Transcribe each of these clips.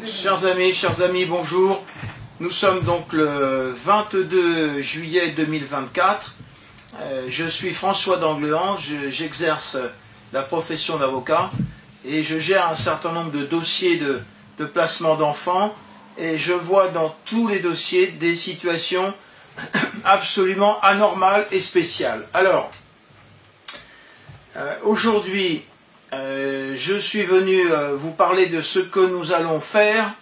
Chers amis, bonjour. Nous sommes donc le 22 juillet 2024. Je suis François d'Anglehan, j'exerce la profession d'avocat et je gère un certain nombre de dossiers de placement d'enfants et je vois dans tous les dossiers des situations absolument anormales et spéciales. Alors, aujourd'hui, je suis venu vous parler de ce que nous allons faire,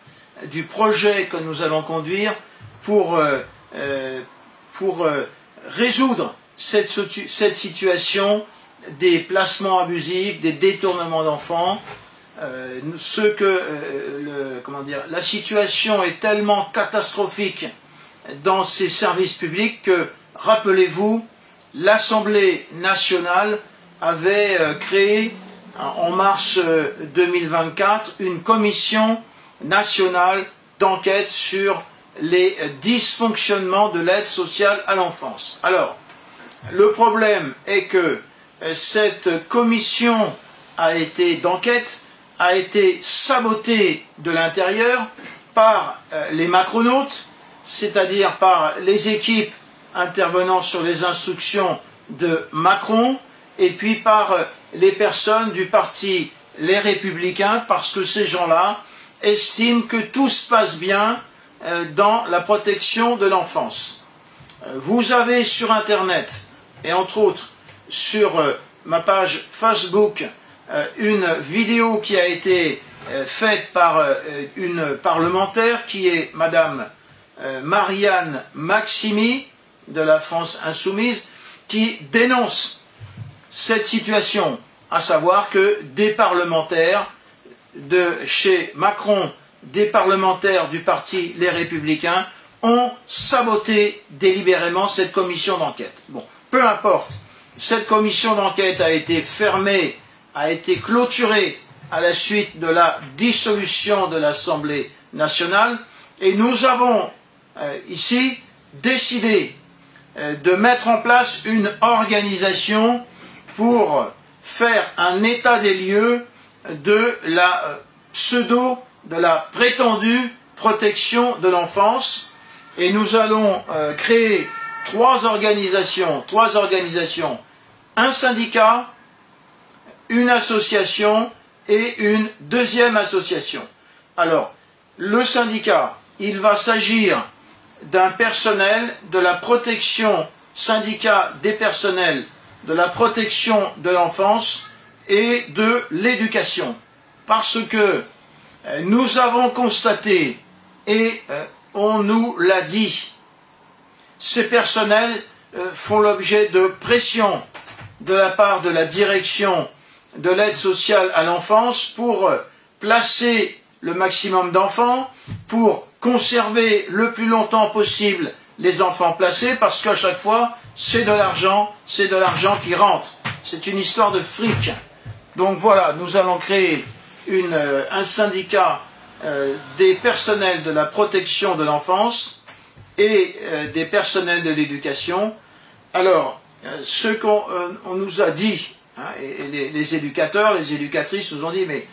du projet que nous allons conduire pour résoudre cette situation des placements abusifs, des détournements d'enfants. La situation est tellement catastrophique dans ces services publics que, rappelez-vous, l'Assemblée nationale avait créé en mars 2024 une commission nationale d'enquête sur les dysfonctionnements de l'aide sociale à l'enfance. Alors, le problème est que cette commission d'enquête a été sabotée de l'intérieur par les macronautes, c'est-à-dire par les équipes intervenant sur les instructions de Macron, et puis par les personnes du parti Les Républicains, parce que ces gens-là estiment que tout se passe bien dans la protection de l'enfance. Vous avez sur Internet, et entre autres sur ma page Facebook, une vidéo qui a été faite par une parlementaire qui est Madame Marianne Maximi de la France Insoumise, qui dénonce cette situation, à savoir que des parlementaires de chez Macron, des parlementaires du parti Les Républicains, ont saboté délibérément cette commission d'enquête. Bon, peu importe, cette commission d'enquête a été fermée, a été clôturée à la suite de la dissolution de l'Assemblée nationale, et nous avons ici décidé de mettre en place une organisation pour faire un état des lieux de la prétendue protection de l'enfance, et nous allons créer trois organisations, un syndicat, une association et une deuxième association. Alors, le syndicat, il va s'agir d'un personnel de la protection, syndicat des personnels de la protection de l'enfance et de l'éducation. Parce que nous avons constaté, et on nous l'a dit, ces personnels font l'objet de pression de la part de la direction de l'aide sociale à l'enfance pour placer le maximum d'enfants, pour conserver le plus longtemps possible les enfants placés, parce qu'à chaque fois, c'est de l'argent qui rentre. C'est une histoire de fric. Donc voilà, nous allons créer un syndicat des personnels de la protection de l'enfance et des personnels de l'éducation. Alors, ce qu'on nous a dit, hein, et les éducateurs, les éducatrices nous ont dit, mais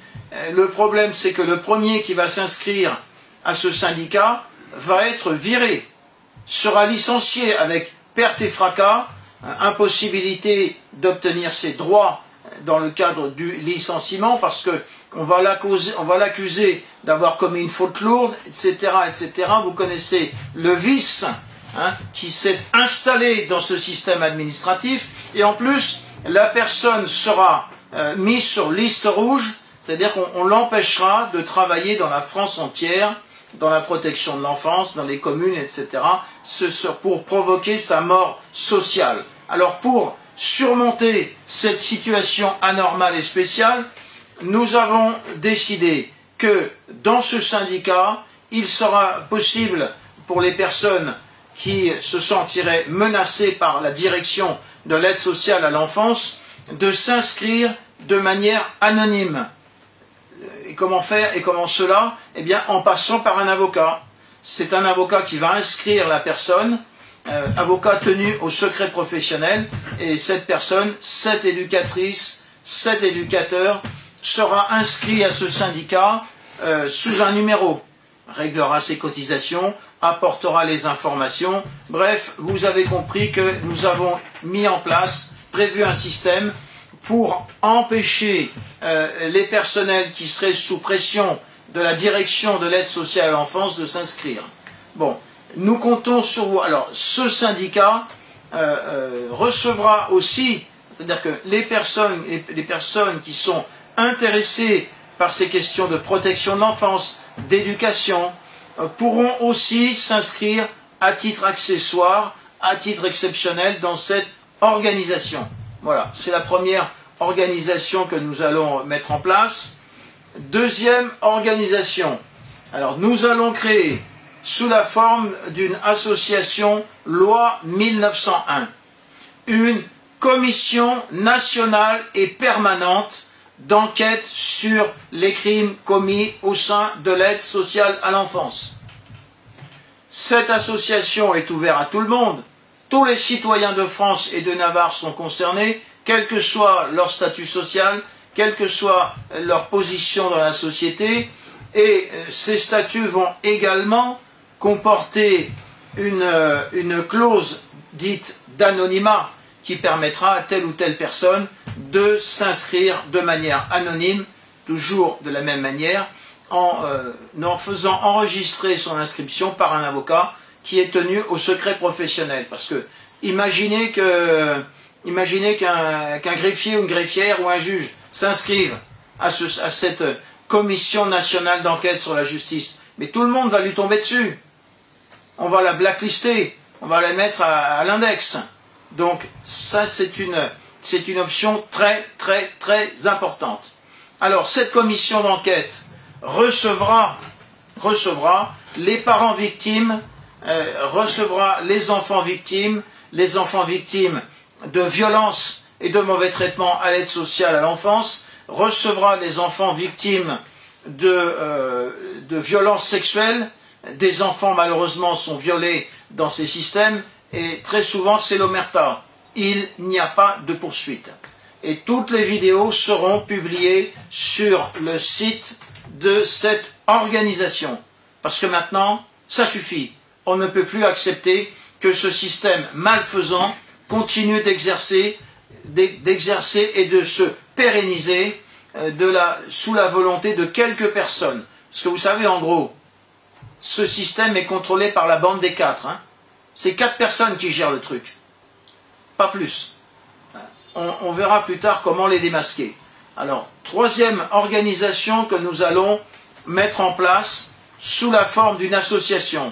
le problème c'est que le premier qui va s'inscrire à ce syndicat va être viré, sera licencié avec perte et fracas, impossibilité d'obtenir ses droits dans le cadre du licenciement, parce qu'on va l'accuser d'avoir commis une faute lourde, etc., etc. Vous connaissez le vice qui s'est installé dans ce système administratif, et en plus, la personne sera mise sur liste rouge, c'est-à-dire qu'on l'empêchera de travailler dans la France entière, dans la protection de l'enfance, dans les communes, etc., pour provoquer sa mort sociale. Alors pour surmonter cette situation anormale et spéciale, nous avons décidé que dans ce syndicat, il sera possible pour les personnes qui se sentiraient menacées par la direction de l'aide sociale à l'enfance de s'inscrire de manière anonyme. Et comment faire et comment cela? Eh bien, en passant par un avocat. C'est un avocat qui va inscrire la personne, avocat tenu au secret professionnel, et cette personne, cette éducatrice, cet éducateur, sera inscrit à ce syndicat sous un numéro, réglera ses cotisations, apportera les informations. Bref, vous avez compris que nous avons mis en place, prévu un système pour empêcher les personnels qui seraient sous pression de la direction de l'aide sociale à l'enfance de s'inscrire. Bon, nous comptons sur vous. Alors, ce syndicat recevra aussi, c'est-à-dire que les personnes qui sont intéressées par ces questions de protection de l'enfance, d'éducation, pourront aussi s'inscrire à titre accessoire, à titre exceptionnel dans cette organisation. Voilà, c'est la première organisation que nous allons mettre en place. Deuxième organisation. Alors, nous allons créer, sous la forme d'une association loi 1901, une commission nationale et permanente d'enquête sur les crimes commis au sein de l'aide sociale à l'enfance. Cette association est ouverte à tout le monde. Tous les citoyens de France et de Navarre sont concernés, quel que soit leur statut social, quelle que soit leur position dans la société, et ces statuts vont également comporter une clause dite d'anonymat qui permettra à telle ou telle personne de s'inscrire de manière anonyme, toujours de la même manière, en faisant enregistrer son inscription par un avocat qui est tenu au secret professionnel. Parce que imaginez qu'un greffier ou une greffière ou un juge s'inscrivent à cette commission nationale d'enquête sur la justice. Mais tout le monde va lui tomber dessus. On va la blacklister, on va la mettre à l'index. Donc ça, c'est une option très, très, très importante. Alors, cette commission d'enquête recevra les parents victimes, recevra les enfants victimes de violences et de mauvais traitements à l'aide sociale à l'enfance, recevra les enfants victimes de violences sexuelles. Des enfants, malheureusement, sont violés dans ces systèmes, et très souvent, c'est l'omerta. Il n'y a pas de poursuite. Et toutes les vidéos seront publiées sur le site de cette organisation. Parce que maintenant, ça suffit. On ne peut plus accepter que ce système malfaisant continue d'exercer et de se pérenniser sous la volonté de quelques personnes. Parce que vous savez, en gros, ce système est contrôlé par la bande des 4. Hein. C'est 4 personnes qui gèrent le truc. Pas plus. On verra plus tard comment les démasquer. Alors, troisième organisation que nous allons mettre en place sous la forme d'une association.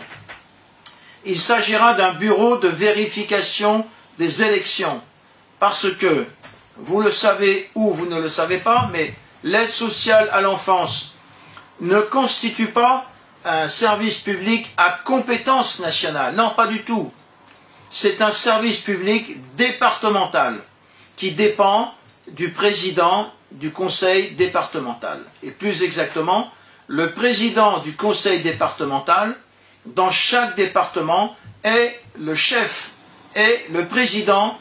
Il s'agira d'un bureau de vérification des élections. Parce que, vous le savez ou vous ne le savez pas, mais l'aide sociale à l'enfance ne constitue pas un service public à compétence nationale. Non, pas du tout. C'est un service public départemental qui dépend du président du conseil départemental. Et plus exactement, le président du conseil départemental, dans chaque département, est le chef, est le président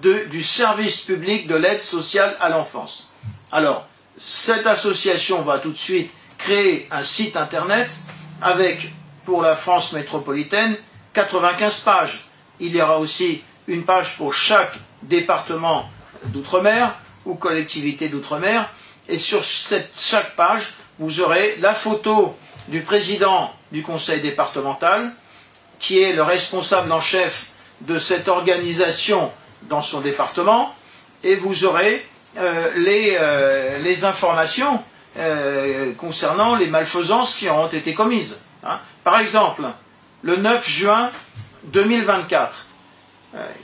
du service public de l'aide sociale à l'enfance. Alors, cette association va tout de suite créer un site internet avec, pour la France métropolitaine, 95 pages. Il y aura aussi une page pour chaque département d'outre-mer ou collectivité d'outre-mer. Et sur chaque page, vous aurez la photo du président du conseil départemental, qui est le responsable en chef de cette organisation dans son département, et vous aurez les informations concernant les malfaisances qui auront été commises. Hein. Par exemple, le 9 juin 2024,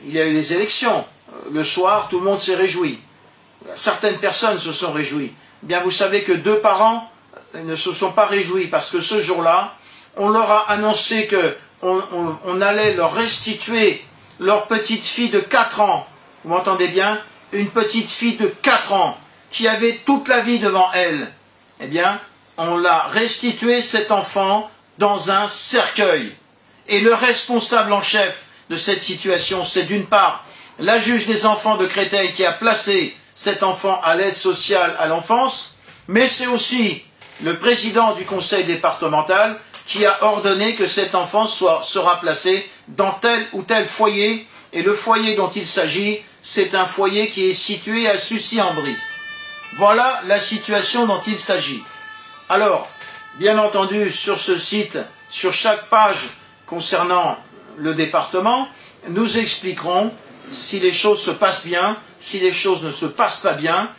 il y a eu les élections. Le soir, tout le monde s'est réjoui. Certaines personnes se sont réjouies. Bien, vous savez que 2 parents ne se sont pas réjouis parce que ce jour-là, on leur a annoncé qu'on allait leur restituer leur petite fille de 4 ans. Vous m'entendez bien? Une petite fille de 4 ans qui avait toute la vie devant elle. Eh bien, on l'a restitué, cet enfant, dans un cercueil. Et le responsable en chef de cette situation, c'est d'une part la juge des enfants de Créteil qui a placé cet enfant à l'aide sociale à l'enfance, mais c'est aussi le président du conseil départemental qui a ordonné que cet enfant sera placé dans tel ou tel foyer. Et le foyer dont il s'agit, c'est un foyer qui est situé à Sucy-en-Brie. Voilà la situation dont il s'agit. Alors, bien entendu, sur ce site, sur chaque page concernant le département, nous expliquerons si les choses se passent bien, si les choses ne se passent pas bien.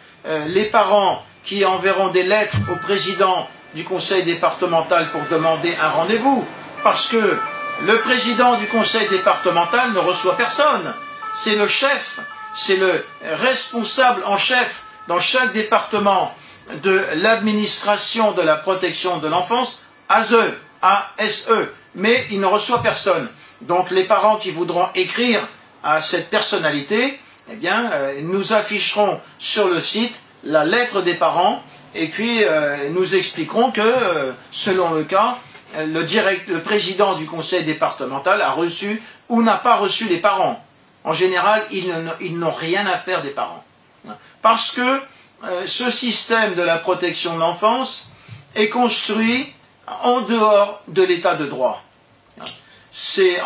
Les parents qui enverront des lettres au président du conseil départemental pour demander un rendez-vous, parce que le président du conseil départemental ne reçoit personne. C'est le chef, c'est le responsable en chef dans chaque département de l'administration de la protection de l'enfance, ASE, A-S-E, mais il ne reçoit personne. Donc les parents qui voudront écrire à cette personnalité, eh bien, nous afficherons sur le site la lettre des parents, et puis nous expliquerons que, selon le cas, le président du conseil départemental a reçu ou n'a pas reçu les parents. En général, ils n'ont rien à faire des parents. Parce que ce système de la protection de l'enfance est construit en dehors de l'état de droit.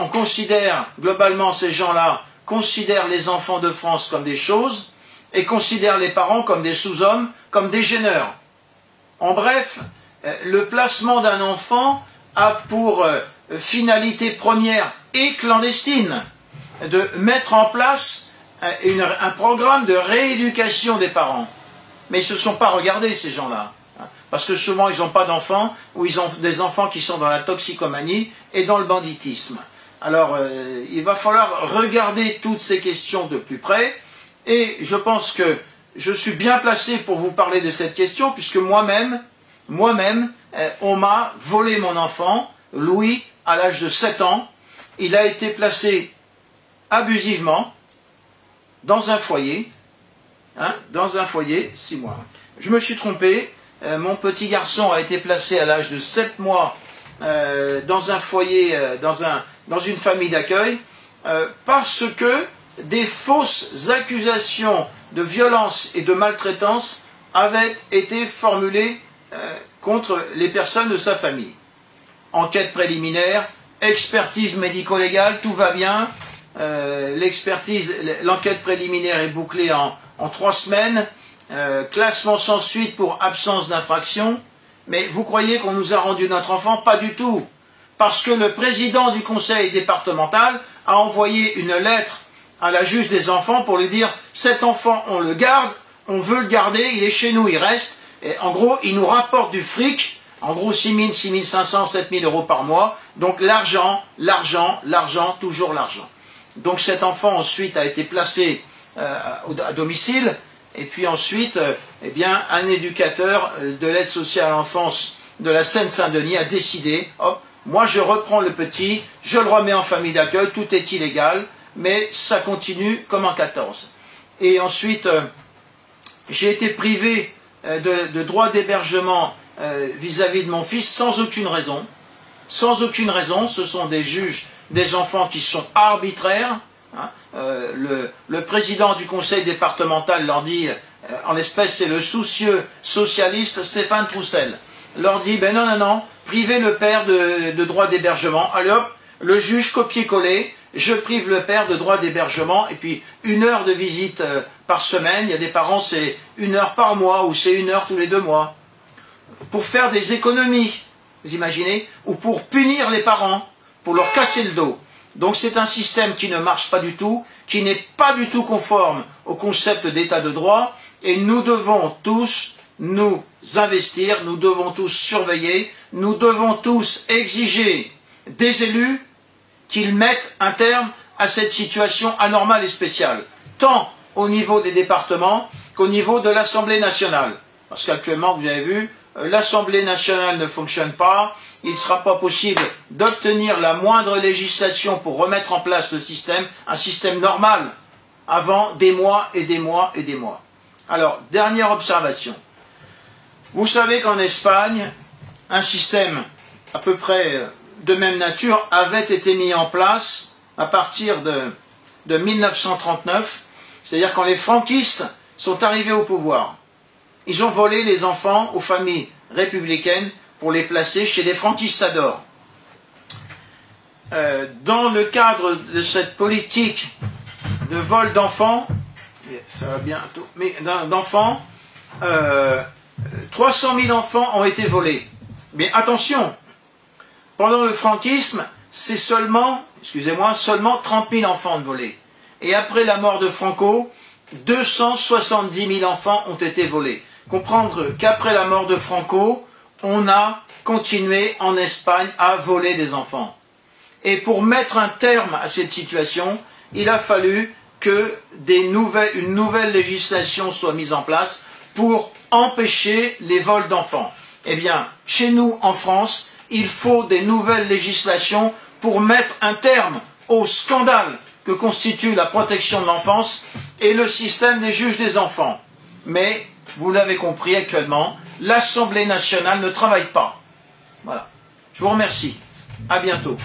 On considère, globalement, ces gens-là considèrent les enfants de France comme des choses et considèrent les parents comme des sous-hommes, comme des gêneurs. En bref, le placement d'un enfant a pour finalité première et clandestine de mettre en place un programme de rééducation des parents. Mais ils ne se sont pas regardés, ces gens-là. Parce que souvent, ils n'ont pas d'enfants, ou ils ont des enfants qui sont dans la toxicomanie et dans le banditisme. Alors, il va falloir regarder toutes ces questions de plus près. Et je pense que je suis bien placé pour vous parler de cette question, puisque moi-même, on m'a volé mon enfant, Louis, à l'âge de 7 ans. Il a été placé abusivement dans un foyer, 6 mois. Je me suis trompé, mon petit garçon a été placé à l'âge de 7 mois dans un foyer, dans une famille d'accueil, parce que des fausses accusations de violence et de maltraitance avaient été formulées contre les personnes de sa famille. Enquête préliminaire, expertise médico-légale, tout va bien. L'enquête préliminaire est bouclée en 3 semaines. Classement sans suite pour absence d'infraction. Mais vous croyez qu'on nous a rendu notre enfant? Pas du tout. Parce que le président du conseil départemental a envoyé une lettre à la juge des enfants pour lui dire « Cet enfant, on le garde, on veut le garder, il est chez nous, il reste. » Et en gros, il nous rapporte du fric, en gros 6 000, 6 500, 7 000 euros par mois. Donc l'argent, toujours l'argent. Donc cet enfant ensuite a été placé à domicile. Et puis ensuite, eh bien, un éducateur de l'aide sociale à l'enfance de la Seine-Saint-Denis a décidé, hop, moi je reprends le petit, je le remets en famille d'accueil, tout est illégal, mais ça continue comme en 14. Et ensuite, j'ai été privé de droit d'hébergement vis-à-vis de mon fils sans aucune raison. Sans aucune raison, ce sont des juges des enfants qui sont arbitraires. Le président du conseil départemental leur dit, en l'espèce c'est le soucieux socialiste Stéphane Troussel, leur dit, ben non, privez le père de droit d'hébergement, allez hop, le juge copier-coller, je prive le père de droit d'hébergement, et puis 1 heure de visite par semaine, il y a des parents c'est 1 heure par mois, ou c'est 1 heure tous les 2 mois, pour faire des économies, vous imaginez, ou pour punir les parents, pour leur casser le dos. Donc c'est un système qui ne marche pas du tout, qui n'est pas du tout conforme au concept d'état de droit, et nous devons tous nous investir, nous devons tous surveiller, nous devons tous exiger des élus qu'ils mettent un terme à cette situation anormale et spéciale, tant au niveau des départements qu'au niveau de l'Assemblée nationale. Parce qu'actuellement, vous avez vu, l'Assemblée nationale ne fonctionne pas, il ne sera pas possible d'obtenir la moindre législation pour remettre en place le système, un système normal, avant des mois et des mois et des mois. Alors, dernière observation. Vous savez qu'en Espagne, un système à peu près de même nature avait été mis en place à partir de 1939, c'est-à-dire quand les franquistes sont arrivés au pouvoir. Ils ont volé les enfants aux familles républicaine pour les placer chez les franquistadors. Dans le cadre de cette politique de vol d'enfants, ça va bientôt, mais d'enfants, 300 000 enfants ont été volés. Mais attention, pendant le franquisme, c'est seulement 30 000 enfants volés. Et après la mort de Franco, 270 000 enfants ont été volés. Comprendre qu'après la mort de Franco, on a continué en Espagne à voler des enfants. Et pour mettre un terme à cette situation, il a fallu que une nouvelle législation soit mise en place pour empêcher les vols d'enfants. Eh bien, chez nous, en France, il faut des nouvelles législations pour mettre un terme au scandale que constitue la protection de l'enfance et le système des juges des enfants. Mais, vous l'avez compris actuellement, l'Assemblée nationale ne travaille pas. Voilà. Je vous remercie. À bientôt.